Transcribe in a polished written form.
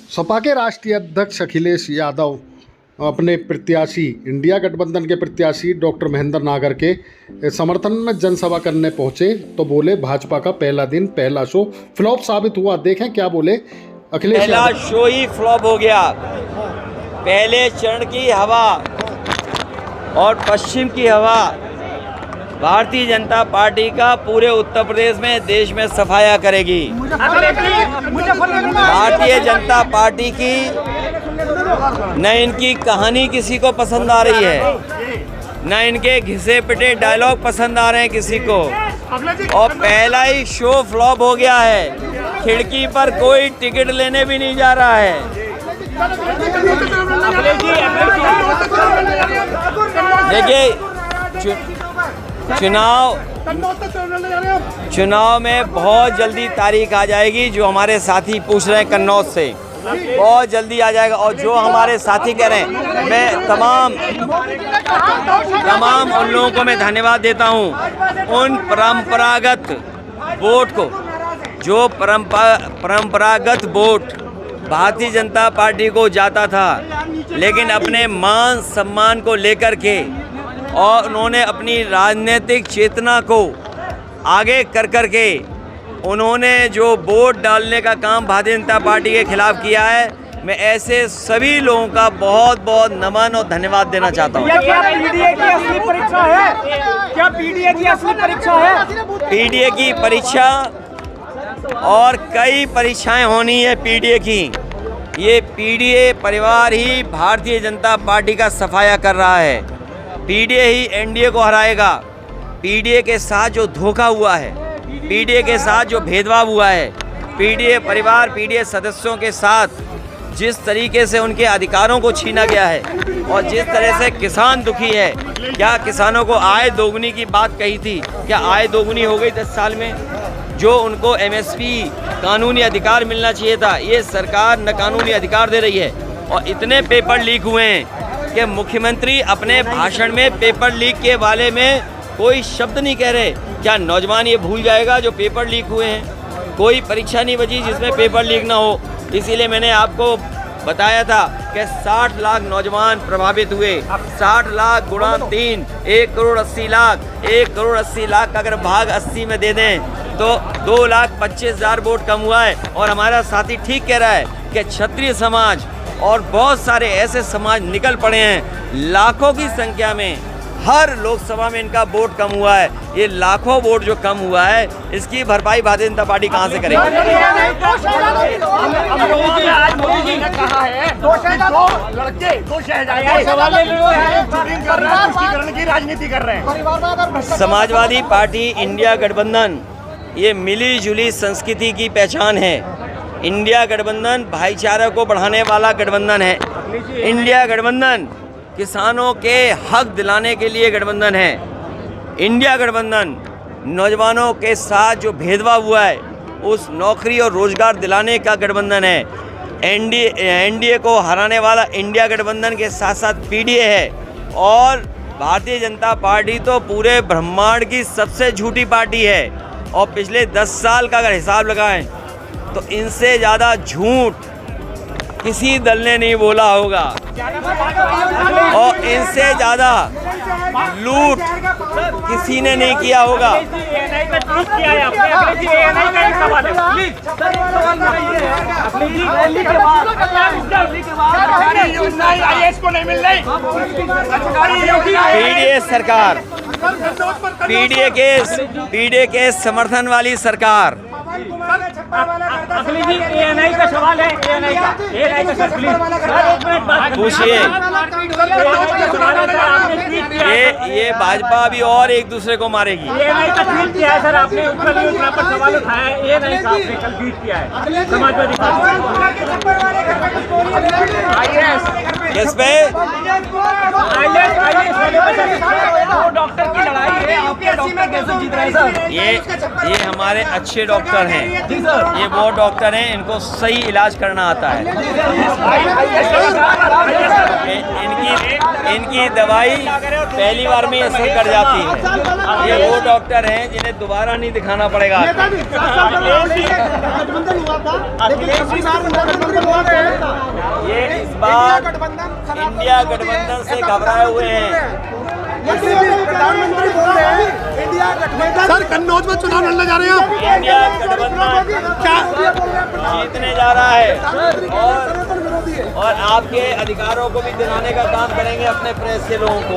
सपा के राष्ट्रीय अध्यक्ष अखिलेश यादव अपने प्रत्याशी इंडिया गठबंधन के प्रत्याशी डॉक्टर महेंद्र नागर के समर्थन में जनसभा करने पहुंचे तो बोले भाजपा का पहला दिन पहला शो फ्लॉप साबित हुआ। देखें क्या बोले अखिलेश यादव। पहला शो ही फ्लॉप हो गया। पहले चरण की हवा और पश्चिम की हवा भारतीय जनता पार्टी का पूरे उत्तर प्रदेश में देश में सफाया करेगी। भारतीय जनता पार्टी की न इनकी कहानी किसी को पसंद आ रही है, न इनके घिसे पिटे डायलॉग पसंद आ रहे हैं किसी को, और पहला ही शो फ्लॉप हो गया है। खिड़की पर कोई टिकट लेने भी नहीं जा रहा है। देखिए चुनाव में बहुत जल्दी तारीख आ जाएगी। जो हमारे साथी पूछ रहे हैं कन्नौज से, बहुत जल्दी आ जाएगा। और जो हमारे साथी कह रहे हैं, मैं तमाम उन लोगों को मैं धन्यवाद देता हूं। उन परंपरागत वोट को, जो परंपरागत वोट भारतीय जनता पार्टी को जाता था, लेकिन अपने मान सम्मान को लेकर के और उन्होंने अपनी राजनीतिक चेतना को आगे कर के उन्होंने जो वोट डालने का काम भारतीय जनता पार्टी के खिलाफ किया है, मैं ऐसे सभी लोगों का बहुत बहुत नमन और धन्यवाद देना चाहता हूँ। क्या पीडीए की असली परीक्षा है? क्या पीडीए की असली परीक्षा है? पीडीए की परीक्षा और कई परीक्षाएं होनी है पीडीए की। ये पीडीए परिवार ही भारतीय जनता पार्टी का सफाया कर रहा है। पीडीए ही एनडीए को हराएगा। पीडीए के साथ जो धोखा हुआ है, पीडीए के साथ जो भेदभाव हुआ है, पीडीए परिवार, पीडीए सदस्यों के साथ जिस तरीके से उनके अधिकारों को छीना गया है और जिस तरह से किसान दुखी है। क्या किसानों को आय दोगुनी की बात कही थी? क्या आय दोगुनी हो गई 10 साल में? जो उनको एमएसपी कानूनी अधिकार मिलना चाहिए था, ये सरकार न कानूनी अधिकार दे रही है। और इतने पेपर लीक हुए हैं कि मुख्यमंत्री अपने भाषण में पेपर लीक के बारे में कोई शब्द नहीं कह रहे। क्या नौजवान ये भूल जाएगा जो पेपर लीक हुए हैं? कोई परीक्षा नहीं बची जिसमें पेपर लीक ना हो। इसीलिए मैंने आपको बताया था कि 60 लाख नौजवान प्रभावित हुए। 60 लाख गुणा 3, 1 करोड़ 80 लाख। 1 करोड़ 80 लाख का अगर भाग 80 में दे दें तो 2,25,000 वोट कम हुआ है। और हमारा साथी ठीक कह रहा है कि क्षत्रिय समाज और बहुत सारे ऐसे समाज निकल पड़े हैं लाखों की संख्या में। हर लोकसभा में इनका वोट कम हुआ है। ये लाखों वोट जो कम हुआ है, इसकी भरपाई भारतीय जनता पार्टी कहां से करेगी? राजनीति कर रहे हैं। समाजवादी पार्टी इंडिया गठबंधन ये मिली जुली संस्कृति की पहचान है। इंडिया गठबंधन भाईचारा को बढ़ाने वाला गठबंधन है। इंडिया गठबंधन किसानों के हक दिलाने के लिए गठबंधन है। इंडिया गठबंधन नौजवानों के साथ जो भेदभाव हुआ है, उस नौकरी और रोजगार दिलाने का गठबंधन है। एनडीए को हराने वाला इंडिया गठबंधन के साथ साथ पीडीए है। और भारतीय जनता पार्टी तो पूरे ब्रह्मांड की सबसे झूठी पार्टी है। और पिछले 10 साल का अगर हिसाब लगाएं तो इनसे ज़्यादा झूठ किसी दल ने नहीं बोला होगा, और इनसे ज़्यादा लूट किसी ने नहीं किया होगा। पीडीए सरकार, पीडीए के समर्थन वाली सरकार। एएनआई का सवाल है, एएनआई का पूछिए। ये भाजपा अभी और एक दूसरे को मारेगी। एएनआई का ट्वीट किया है सर आपने, उत्तर पर सवाल उठाया है। एएनआई साहब ने कल ट्वीट किया है समाजवादी किस पे? डॉक्टर की लड़ाई है, आपके डॉक्टर कैसे जीत रहे हैं सर? ये हमारे अच्छे डॉक्टर हैं। ये वो डॉक्टर हैं, इनको सही इलाज करना आता है। इनकी दवाई पहली बार में असर कर जाती है। ये वो डॉक्टर हैं जिन्हें दोबारा नहीं दिखाना पड़ेगा। बार इंडिया गठबंधन से घबराए हुए हैं। प्रधानमंत्री बोल रहे हैं इंडिया गठबंधन। सर कन्नौज में चुनाव लड़ने जा रहे हैं आप? इंडिया गठबंधन जीतने जा रहा है और आपके अधिकारों को भी दिलाने का काम करेंगे अपने प्रेस के लोगों को।